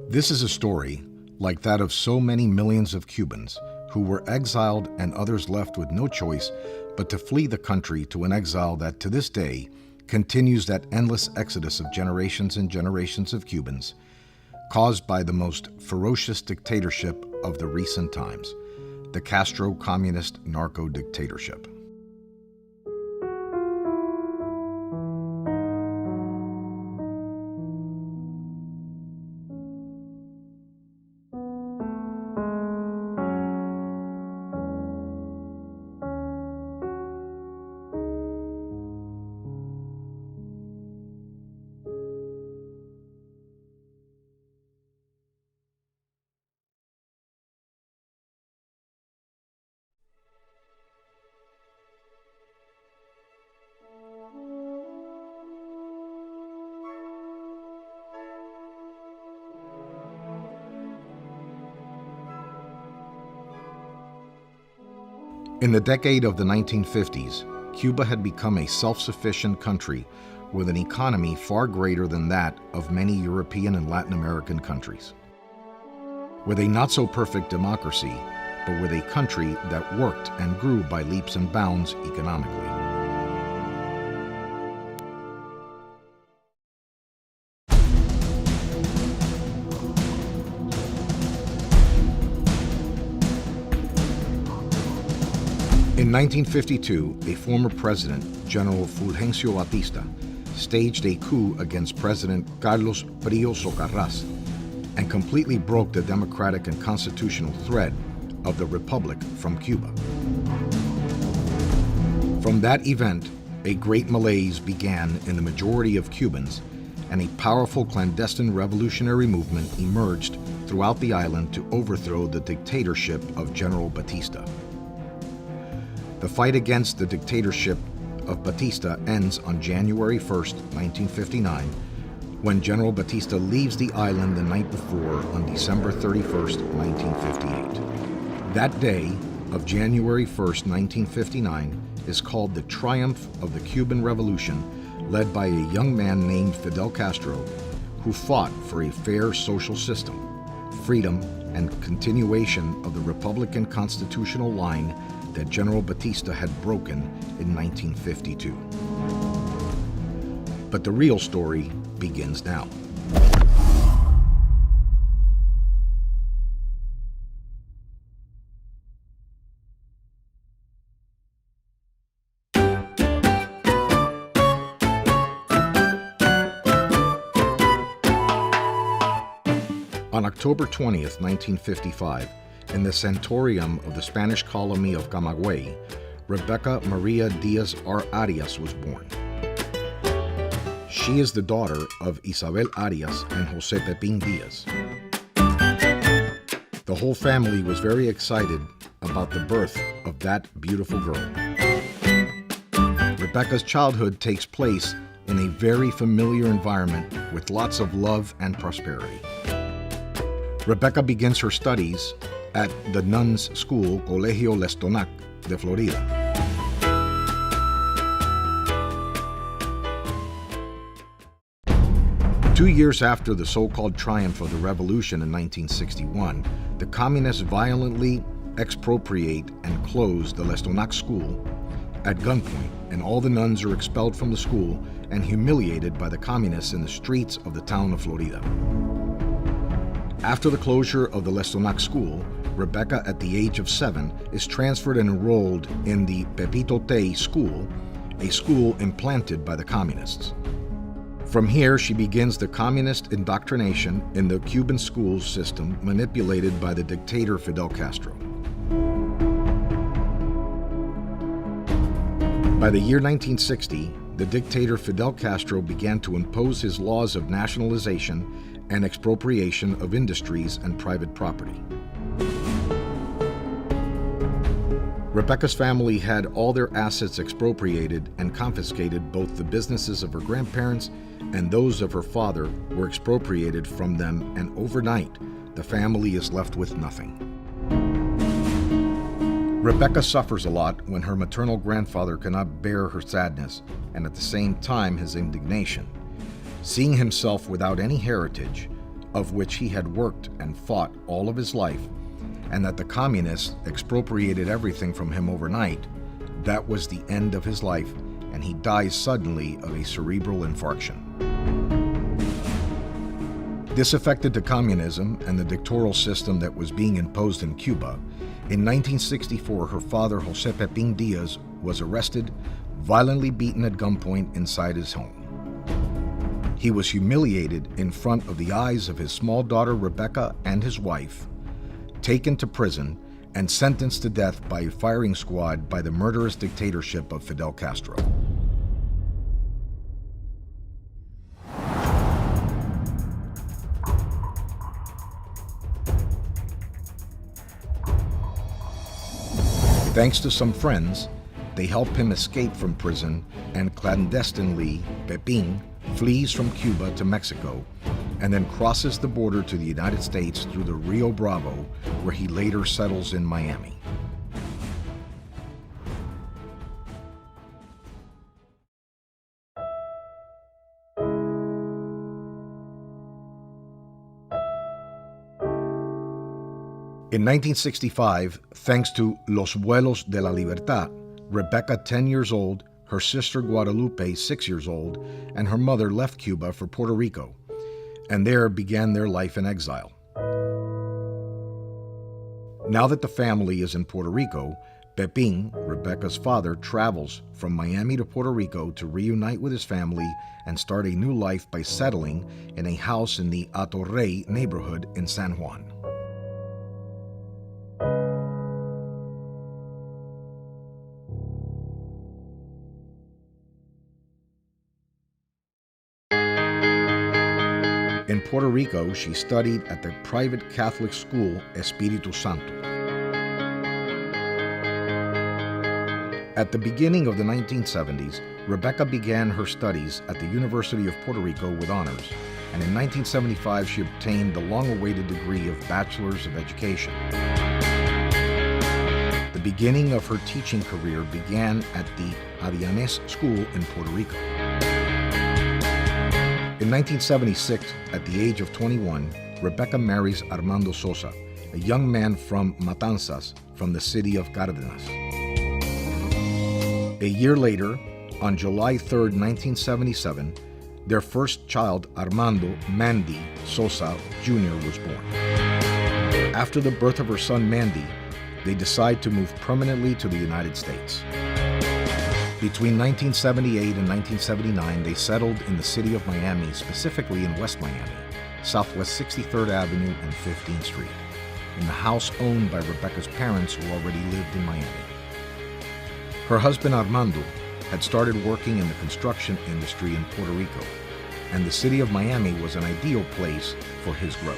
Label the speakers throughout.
Speaker 1: This is a story, like that of so many millions of Cubans who were exiled and others left with no choice but to flee the country to an exile that to this day continues that endless exodus of generations and generations of Cubans, caused by the most ferocious dictatorship of the recent times, the Castro communist narco-dictatorship. In the decade of the 1950s, Cuba had become a self-sufficient country with an economy far greater than that of many European and Latin American countries. With a not-so-perfect democracy, but with a country that worked and grew by leaps and bounds economically. In 1952, a former president, General Fulgencio Batista, staged a coup against President Carlos Prío Socarrás and completely broke the democratic and constitutional thread of the Republic from Cuba. From that event, a great malaise began in the majority of Cubans, and a powerful clandestine revolutionary movement emerged throughout the island to overthrow the dictatorship of General Batista. The fight against the dictatorship of Batista ends on January 1st, 1959, when General Batista leaves the island the night before on December 31st, 1958. That day of January 1st, 1959 is called the Triumph of the Cuban Revolution, led by a young man named Fidel Castro, who fought for a fair social system, freedom, and continuation of the Republican constitutional line that General Batista had broken in 1952. But the real story begins now. On October 20th, 1955, in the Santorium of the Spanish colony of Camagüey, Rebeca Maria Diaz Arias was born. She is the daughter of Isabel Arias and Jose Pepín Diaz. The whole family was very excited about the birth of that beautiful girl. Rebeca's childhood takes place in a very familiar environment with lots of love and prosperity. Rebeca begins her studies at the nuns' school, Colegio Les Tonac de Florida. Two years after the so-called triumph of the revolution in 1961, the communists violently expropriate and close the Les Tonac school at gunpoint, and all the nuns are expelled from the school and humiliated by the communists in the streets of the town of Florida. After the closure of the Les Tonac school, Rebeca, at the age of 7, is transferred and enrolled in the Pepito Tey school, a school implanted by the communists. From here, she begins the communist indoctrination in the Cuban school system manipulated by the dictator Fidel Castro. By the year 1960, the dictator Fidel Castro began to impose his laws of nationalization and expropriation of industries and private property. Rebeca's family had all their assets expropriated and confiscated. Both the businesses of her grandparents and those of her father were expropriated from them, and overnight, the family is left with nothing. Rebeca suffers a lot when her maternal grandfather cannot bear her sadness and at the same time his indignation. Seeing himself without any heritage, of which he had worked and fought all of his life, and that the communists expropriated everything from him overnight, that was the end of his life, and he dies suddenly of a cerebral infarction. Disaffected to communism and the dictatorial system that was being imposed in Cuba, in 1964 her father, Jose Pepin Diaz, was arrested, violently beaten at gunpoint inside his home. He was humiliated in front of the eyes of his small daughter Rebeca and his wife, taken to prison, and sentenced to death by a firing squad by the murderous dictatorship of Fidel Castro. Thanks to some friends, they help him escape from prison, and clandestinely, Pepin flees from Cuba to Mexico and then crosses the border to the United States through the Rio Bravo, where he later settles in Miami. In 1965, thanks to Los Vuelos de la Libertad, Rebeca, 10 years old, her sister Guadalupe, 6 years old, and her mother left Cuba for Puerto Rico, and there began their life in exile. Now that the family is in Puerto Rico, Pepin, Rebeca's father, travels from Miami to Puerto Rico to reunite with his family and start a new life by settling in a house in the Atorrey neighborhood in San Juan. In Puerto Rico, she studied at the private Catholic school Espiritu Santo. At the beginning of the 1970s, Rebeca began her studies at the University of Puerto Rico with honors, and in 1975 she obtained the long-awaited degree of Bachelor's of Education. The beginning of her teaching career began at the Arianes School in Puerto Rico. In 1976, at the age of 21, Rebeca marries Armando Sosa, a young man from Matanzas, from the city of Cárdenas. A year later, on July 3, 1977, their first child, Armando Mandy Sosa Jr., was born. After the birth of her son Mandy, they decide to move permanently to the United States. Between 1978 and 1979, they settled in the city of Miami, specifically in West Miami, Southwest 63rd Avenue and 15th Street, in the house owned by Rebeca's parents who already lived in Miami. Her husband Armando had started working in the construction industry in Puerto Rico, and the city of Miami was an ideal place for his growth.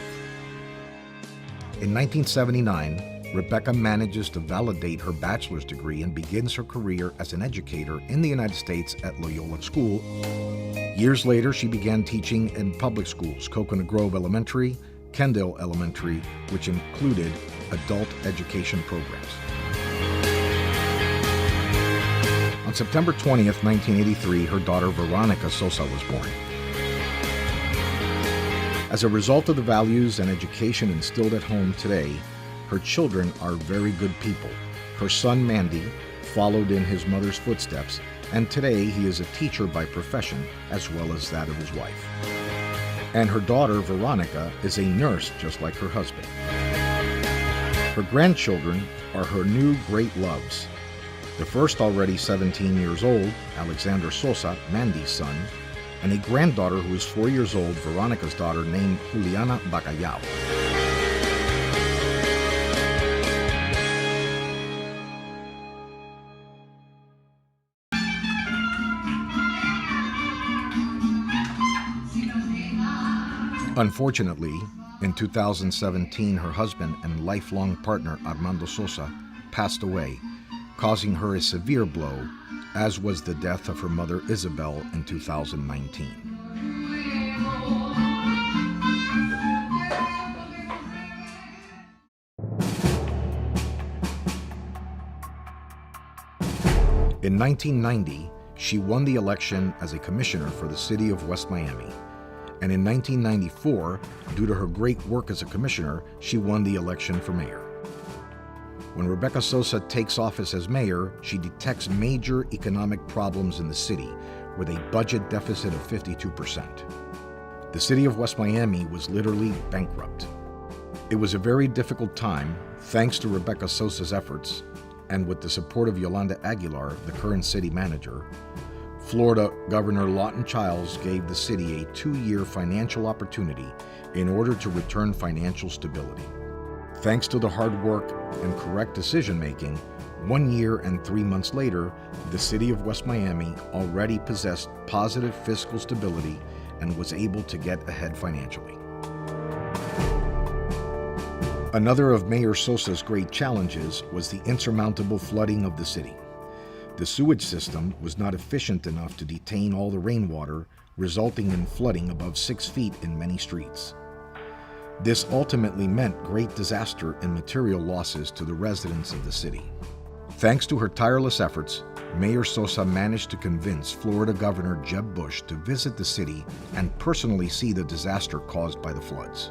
Speaker 1: In 1979, Rebeca manages to validate her bachelor's degree and begins her career as an educator in the United States at Loyola School. Years later, she began teaching in public schools, Coconut Grove Elementary, Kendall Elementary, which included adult education programs. On September 20th, 1983, her daughter Veronica Sosa was born. As a result of the values and education instilled at home today, her children are very good people. Her son Mandy followed in his mother's footsteps, and today he is a teacher by profession as well as that of his wife. And her daughter Veronica is a nurse just like her husband. Her grandchildren are her new great loves. The first, already 17 years old, Alexander Sosa, Mandy's son, and a granddaughter who is 4 years old, Veronica's daughter, named Juliana Bacallao. Unfortunately, in 2017, her husband and lifelong partner, Armando Sosa, passed away, causing her a severe blow, as was the death of her mother Isabel in 2019. In 1990, she won the election as a commissioner for the city of West Miami. And in 1994, due to her great work as a commissioner, she won the election for mayor. When Rebeca Sosa takes office as mayor, she detects major economic problems in the city with a budget deficit of 52%. The city of West Miami was literally bankrupt. It was a very difficult time, thanks to Rebeca Sosa's efforts, and with the support of Yolanda Aguilar, the current city manager. Florida Governor Lawton Chiles gave the city a 2-year financial opportunity in order to return financial stability. Thanks to the hard work and correct decision-making, 1 year and 3 months later, the city of West Miami already possessed positive fiscal stability and was able to get ahead financially. Another of Mayor Sosa's great challenges was the insurmountable flooding of the city. The sewage system was not efficient enough to detain all the rainwater, resulting in flooding above 6 feet in many streets. This ultimately meant great disaster and material losses to the residents of the city. Thanks to her tireless efforts, Mayor Sosa managed to convince Florida Governor Jeb Bush to visit the city and personally see the disaster caused by the floods.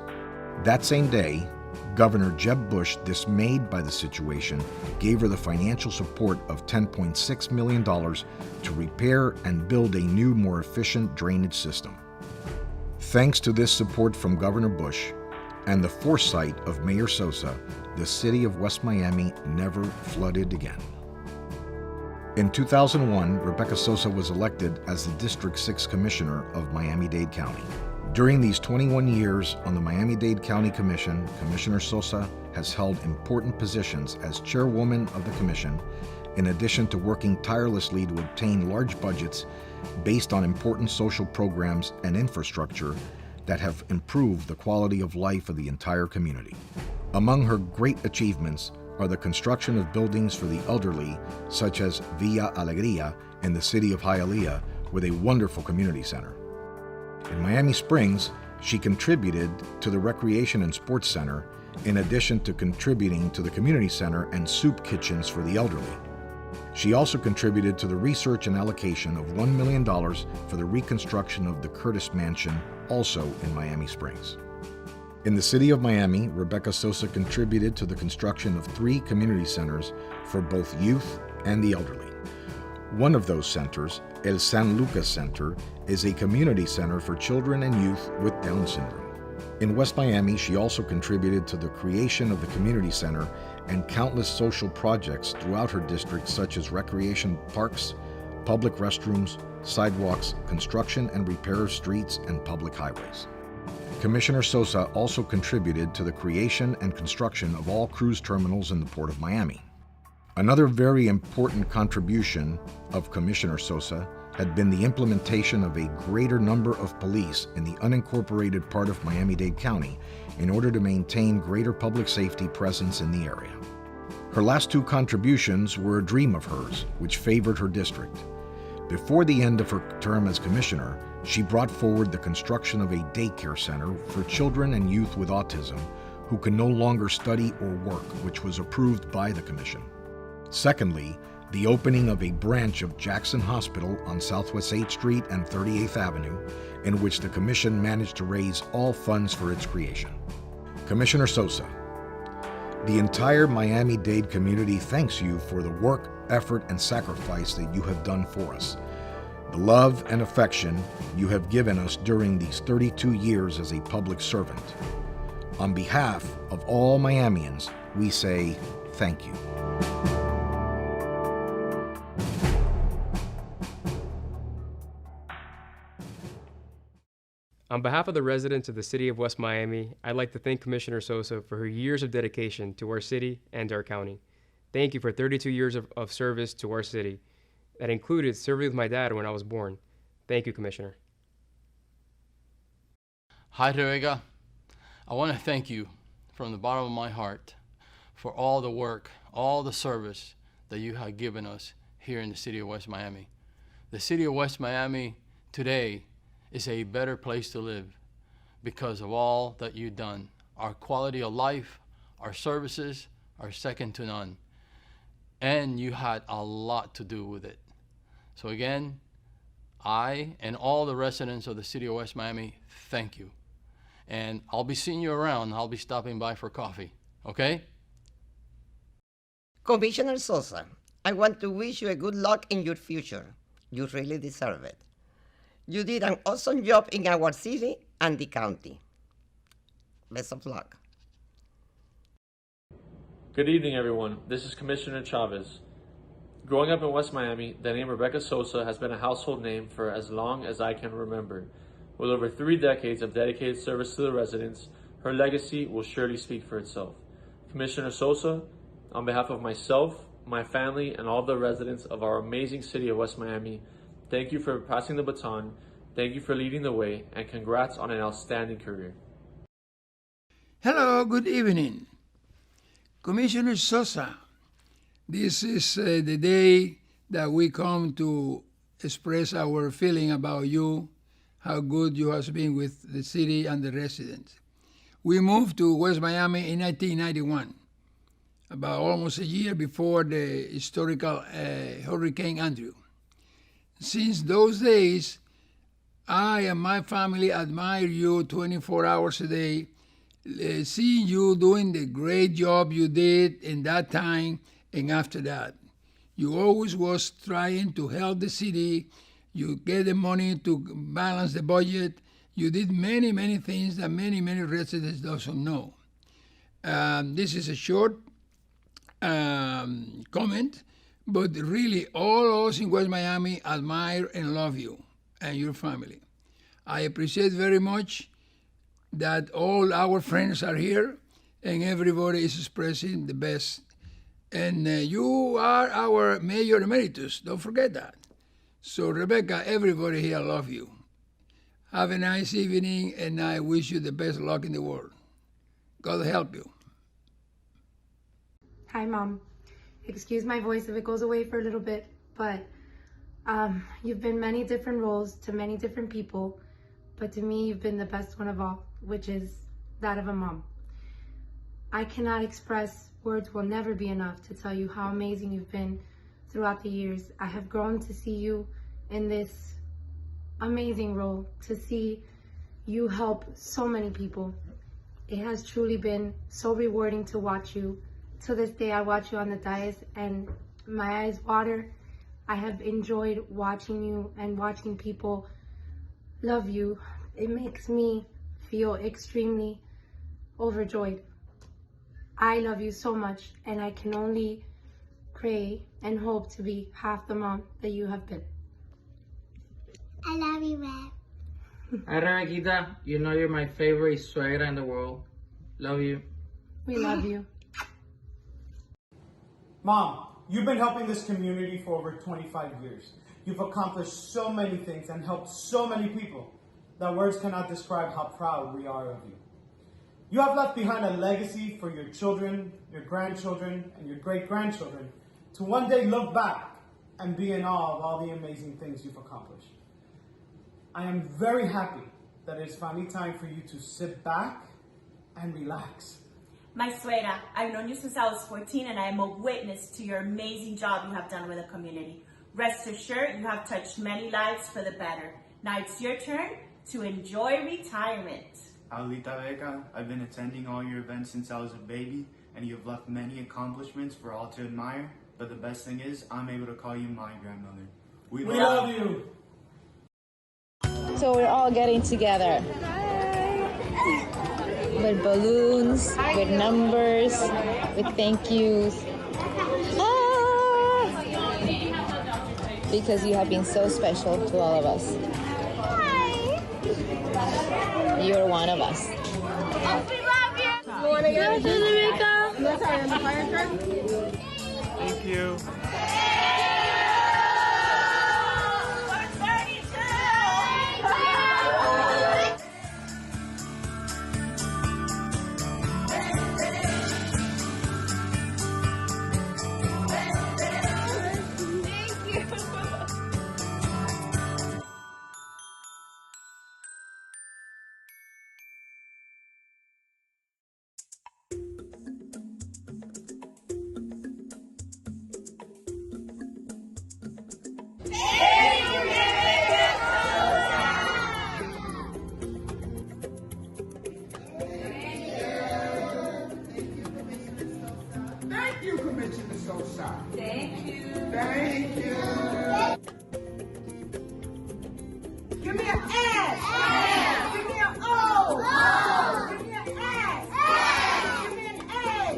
Speaker 1: That same day, Governor Jeb Bush, dismayed by the situation, gave her the financial support of $10.6 million to repair and build a new, more efficient drainage system. Thanks to this support from Governor Bush and the foresight of Mayor Sosa, the city of West Miami never flooded again. In 2001, Rebeca Sosa was elected as the District 6 Commissioner of Miami-Dade County. During these 21 years on the Miami-Dade County Commission, Commissioner Sosa has held important positions as chairwoman of the commission, in addition to working tirelessly to obtain large budgets based on important social programs and infrastructure that have improved the quality of life of the entire community. Among her great achievements are the construction of buildings for the elderly, such as Villa Alegria in the city of Hialeah, with a wonderful community center. In Miami Springs, she contributed to the Recreation and Sports Center, in addition to contributing to the community center and soup kitchens for the elderly. She also contributed to the research and allocation of $1 million for the reconstruction of the Curtis Mansion, also in Miami Springs. In the city of Miami, Rebeca Sosa contributed to the construction of 3 community centers for both youth and the elderly. One of those centers, El San Lucas Center, is a community center for children and youth with Down syndrome. In West Miami, she also contributed to the creation of the community center and countless social projects throughout her district, such as recreation parks, public restrooms, sidewalks, construction and repair of streets and public highways. Commissioner Sosa also contributed to the creation and construction of all cruise terminals in the Port of Miami. Another very important contribution of Commissioner Sosa had been the implementation of a greater number of police in the unincorporated part of Miami-Dade County in order to maintain greater public safety presence in the area. Her last 2 contributions were a dream of hers, which favored her district. Before the end of her term as commissioner, she brought forward the construction of a daycare center for children and youth with autism who can no longer study or work, which was approved by the commission. Secondly, the opening of a branch of Jackson Hospital on Southwest 8th Street and 38th Avenue, in which the commission managed to raise all funds for its creation. Commissioner Sosa, the entire Miami-Dade community thanks you for the work, effort, and sacrifice that you have done for us. The love and affection you have given us during these 32 years as a public servant. On behalf of all Miamians, we say thank you.
Speaker 2: On behalf of the residents of the city of West Miami, I'd like to thank Commissioner Sosa for her years of dedication to our city and our county. Thank you for 32 years of service to our city. That included serving with my dad when I was born. Thank you, Commissioner.
Speaker 3: Hi, Rebeca. I want to thank you from the bottom of my heart for all the work, all the service that you have given us here in the city of West Miami. The city of West Miami today is a better place to live because of all that you've done. Our quality of life, our services are second to none. And you had a lot to do with it. So again, I and all the residents of the city of West Miami, thank you. And I'll be seeing you around. I'll be stopping by for coffee, okay?
Speaker 4: Commissioner Sosa, I want to wish you a good luck in your future. You really deserve it. You did an awesome job in our city and the county. Best of luck.
Speaker 5: Good evening, everyone. This is Commissioner Chavez. Growing up in West Miami, the name Rebeca Sosa has been a household name for as long as I can remember. With over 3 decades of dedicated service to the residents, her legacy will surely speak for itself. Commissioner Sosa, on behalf of myself, my family, and all the residents of our amazing city of West Miami, thank you for passing the baton, thank you for leading the way, and congrats on an outstanding career.
Speaker 6: Hello, good evening. Commissioner Sosa, this is the day that we come to express our feeling about you, how good you have been with the city and the residents. We moved to West Miami in 1991, about almost a year before the historical Hurricane Andrew. Since those days, I and my family admire you 24 hours a day, seeing you doing the great job you did in that time and after that. You always was trying to help the city. You get the money to balance the budget. You did many, many things that many, many residents doesn't know. This is a short comment, but really all of us in West Miami admire and love you and your family. I appreciate very much that all our friends are here and everybody is expressing the best. And you are our mayor emeritus, don't forget that. So Rebecca, everybody here love you. Have a nice evening and I wish you the best luck in the world. God help you.
Speaker 7: Hi, Mom. Excuse my voice if it goes away for a little bit, but you've been many different roles to many different people, but to me, you've been the best one of all, which is that of a mom. I cannot express, words will never be enough to tell you how amazing you've been throughout the years. I have grown to see you in this amazing role, to see you help so many people. It has truly been so rewarding to watch you. To this day, I watch you on the dais and my eyes water. I have enjoyed watching you and watching people love you. It makes me feel extremely overjoyed. I love you so much, and I can only pray and hope to be half the mom that you have been.
Speaker 8: I love you, Reb.
Speaker 9: Hi, Rebequita. You know you're my favorite suegra in the world. Love you.
Speaker 7: We love you.
Speaker 10: Mom, you've been helping this community for over 25 years. You've accomplished so many things and helped so many people that words cannot describe how proud we are of you. You have left behind a legacy for your children, your grandchildren, and your great-grandchildren to one day look back and be in awe of all the amazing things you've accomplished. I am very happy that it is finally time for you to sit back and relax.
Speaker 8: My suegra, I've known you since I was 14 and I am a witness to your amazing job you have done with the community. Rest assured, you have touched many lives for the better. Now it's your turn to enjoy retirement.
Speaker 11: Abuelita Rebeca, I've been attending all your events since I was a baby, and you have left many accomplishments for all to admire, but the best thing is, I'm able to call you my grandmother. We love you!
Speaker 12: So we're all getting together with balloons, with numbers, with thank yous. Because you have been so special to all of us. You're one of us.
Speaker 8: We love you!
Speaker 12: You want to get it, Rebeca?
Speaker 11: Thank you.
Speaker 6: Commissioner Sosa.
Speaker 13: Thank you.
Speaker 6: Thank you.
Speaker 13: Give me an S. Give me an O. Give me an S. Give me an A.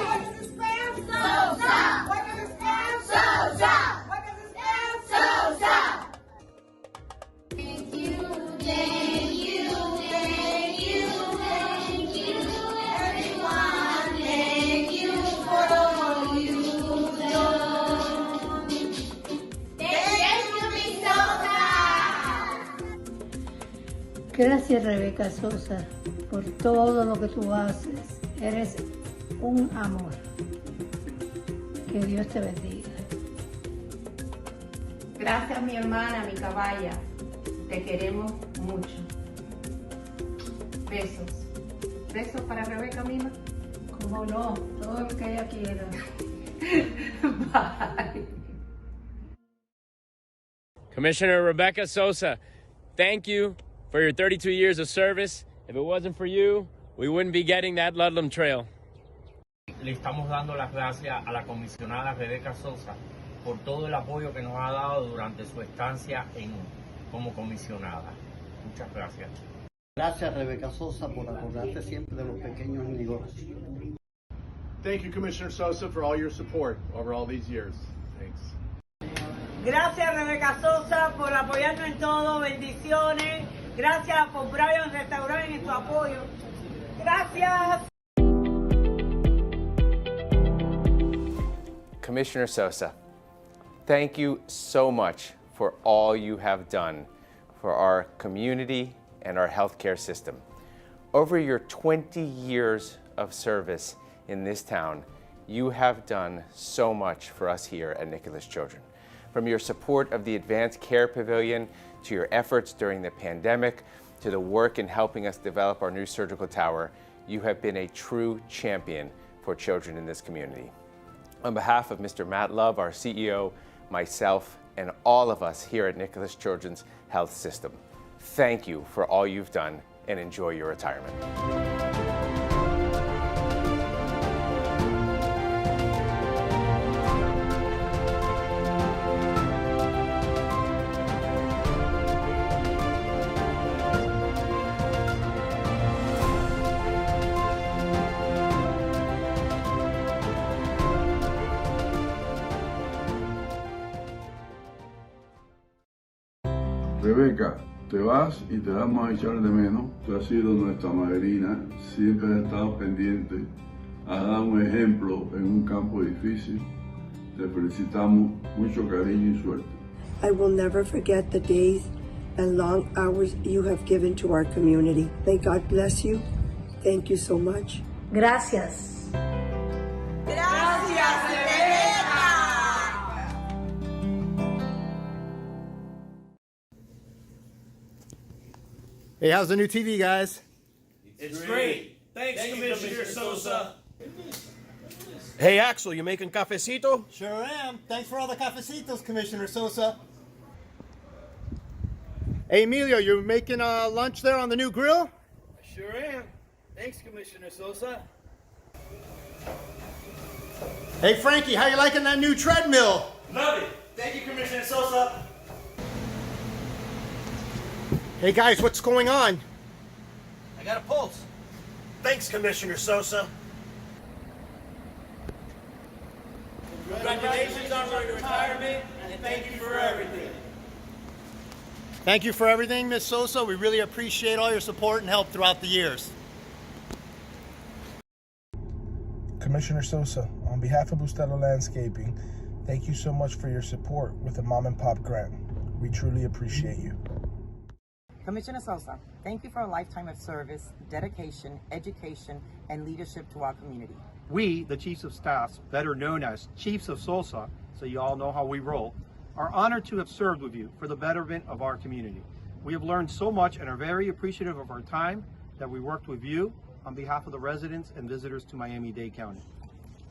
Speaker 13: What does it spell? Sosa. What does it spell? Sosa. What does it spell? Sosa.
Speaker 14: Thank you, thank you, thank you, thank you, everyone. Thank you for all you've done. Thank you, Miss Sosa.
Speaker 15: Gracias, Rebeca Sosa, por todo lo que tú haces. Eres un amor. Que Dios te bendiga.
Speaker 16: Gracias, mi hermana, mi caballa. Te queremos mucho. Besos. Besos para Rebeca, mima.
Speaker 15: Como no, todo lo que ella quiera.
Speaker 16: Bye.
Speaker 2: Commissioner Rebeca Sosa, thank you for your 32 years of service. If it wasn't for you, we wouldn't be getting that Ludlam Trail.
Speaker 17: Le estamos dando las gracias a la comisionada Rebeca Sosa por todo el apoyo que nos ha dado durante su estancia como comisionada. Muchas gracias.
Speaker 18: Gracias, Rebeca Sosa, por acordarte siempre de los pequeños negocios.
Speaker 19: Thank you, Commissioner Sosa, for all your support over all these years. Thanks.
Speaker 13: Gracias, Rebeca Sosa, por apoyarnos en todo. Bendiciones. Gracias por Brian Restaurant y tu apoyo. Gracias.
Speaker 20: Commissioner Sosa, thank you so much for all you have done for our community and our healthcare system. Over your 20 years of service in this town, you have done so much for us here at Nicholas Children. From your support of the Advanced Care Pavilion, to your efforts during the pandemic, to the work in helping us develop our new surgical tower, you have been a true champion for children in this community. On behalf of Mr. Matt Love, our CEO, myself, and all of us here at Nicholas Children's Health System, thank you for all you've done and enjoy your retirement.
Speaker 21: Rebeca, te vas y te vamos a echar de menos. Tú has sido nuestra madrina, siempre has estado pendiente, has dado un ejemplo en un campo difícil. Te felicitamos, mucho cariño y suerte.
Speaker 22: I will never forget the days and long hours you have given to our community. May God bless you. Thank you so much.
Speaker 15: Gracias.
Speaker 13: Gracias, Rebeca.
Speaker 23: Hey, how's the new TV, guys?
Speaker 24: It's great. Thanks, Commissioner Sosa.
Speaker 23: Hey, Axel, you making cafecito?
Speaker 25: Sure am. Thanks for all the cafecitos, Commissioner Sosa.
Speaker 23: Hey, Emilio, you making lunch there on the new grill?
Speaker 24: Sure am. Thanks, Commissioner Sosa.
Speaker 25: Hey, Frankie, how you liking that new treadmill?
Speaker 24: Love it. Thank you, Commissioner Sosa.
Speaker 23: Hey, guys, what's going on?
Speaker 24: I got a pulse. Thanks, Commissioner Sosa. Congratulations on your retirement, and thank you for everything.
Speaker 25: Thank you for everything, Miss Sosa. We really appreciate all your support and help throughout the years.
Speaker 26: Commissioner Sosa, on behalf of Bustelo Landscaping, thank you so much for your support with the Mom and Pop grant. We truly appreciate you.
Speaker 27: Commissioner Sosa, thank you for a lifetime of service, dedication, education, and leadership to our community.
Speaker 28: We, the Chiefs of Staff, better known as Chiefs of Sosa, so you all know how we roll, are honored to have served with you for the betterment of our community. We have learned so much and are very appreciative of our time that we worked with you on behalf of the residents and visitors to Miami-Dade County.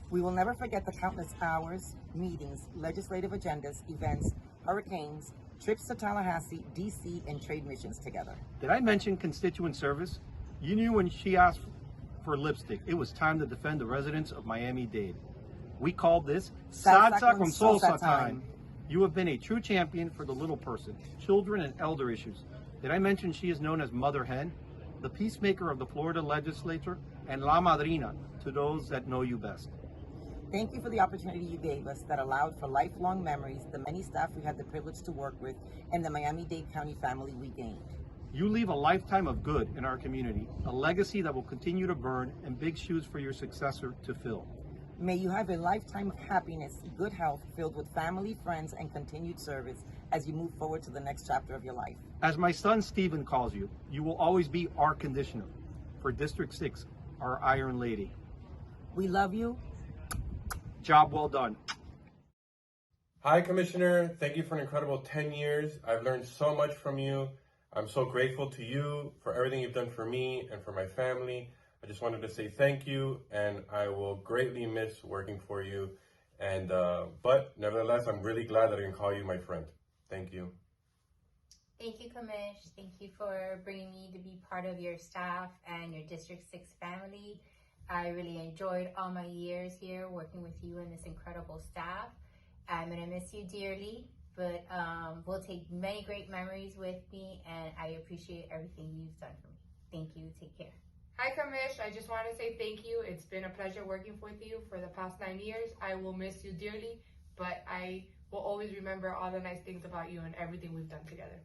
Speaker 27: We will never forget the countless hours, meetings, legislative agendas, events, hurricanes, trips to Tallahassee, D.C., and trade missions together.
Speaker 28: Did I mention constituent service? You knew when she asked for lipstick, it was time to defend the residents of Miami-Dade. We call this
Speaker 27: Salsa
Speaker 28: Salsa
Speaker 27: con
Speaker 28: con
Speaker 27: Sosa
Speaker 28: Sosa time. You have been a true champion for the little person, children, and elder issues. Did I mention she is known as Mother Hen, the peacemaker of the Florida legislature, and La Madrina to those that know you best?
Speaker 27: Thank you for the opportunity you gave us that allowed for lifelong memories, the many staff we had the privilege to work with, and the Miami-Dade County family we gained.
Speaker 28: You leave a lifetime of good in our community, a legacy that will continue to burn, and big shoes for your successor to fill.
Speaker 27: May you have a lifetime of happiness, good health, filled with family, friends, and continued service as you move forward to the next chapter of your life.
Speaker 28: As my son Stephen calls you, you will always be our conditioner. For District 6, our Iron Lady.
Speaker 27: We love you.
Speaker 28: Job well done.
Speaker 1: Hi, Commissioner. Thank you for an incredible 10 years. I've learned so much from you. I'm so grateful to you for everything you've done for me and for my family. I just wanted to say thank you, and I will greatly miss working for you. And but nevertheless, I'm really glad that I can call you my friend. Thank you.
Speaker 3: Thank you, Commish. Thank you for bringing me to be part of your staff and your District 6 family. I really enjoyed all my years here working with you and this incredible staff. I'm going to miss you dearly, but we'll take many great memories with me, and I appreciate everything you've done for me. Thank you. Take care.
Speaker 4: Hi, Commish. I just want to say thank you. It's been a pleasure working with you for the past 9 years. I will miss you dearly, but I will always remember all the nice things about you and everything we've done together.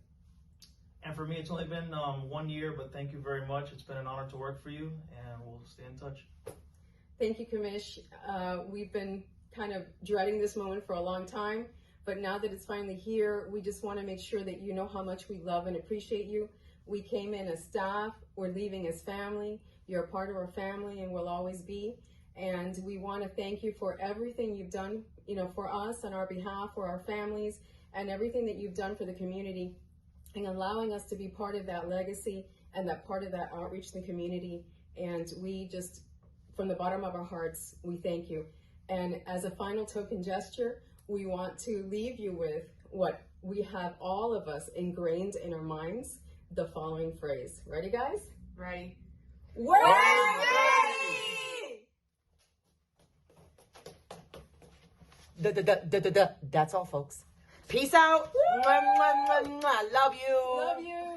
Speaker 5: And for me, it's only been 1 year, but thank you very much. It's been an honor to work for you, and we'll stay in touch.
Speaker 7: Thank you, Commish. We've been kind of dreading this moment for a long time, but now that it's finally here, we just want to make sure that you know how much we love and appreciate you. We came in as staff, we're leaving as family. You're a part of our family and will always be. And we want to thank you for everything you've done, for us on our behalf, for our families, and everything that you've done for the community, and allowing us to be part of that legacy and that part of that outreach in the community. And we just, from the bottom of our hearts, we thank you. And as a final token gesture, we want to leave you with what we have all of us ingrained in our minds, the following phrase. Ready, guys?
Speaker 4: Ready.
Speaker 7: We're
Speaker 27: That's all, folks. Peace out. Mwah, mwah, mwah, mwah. Love you.
Speaker 7: Love you.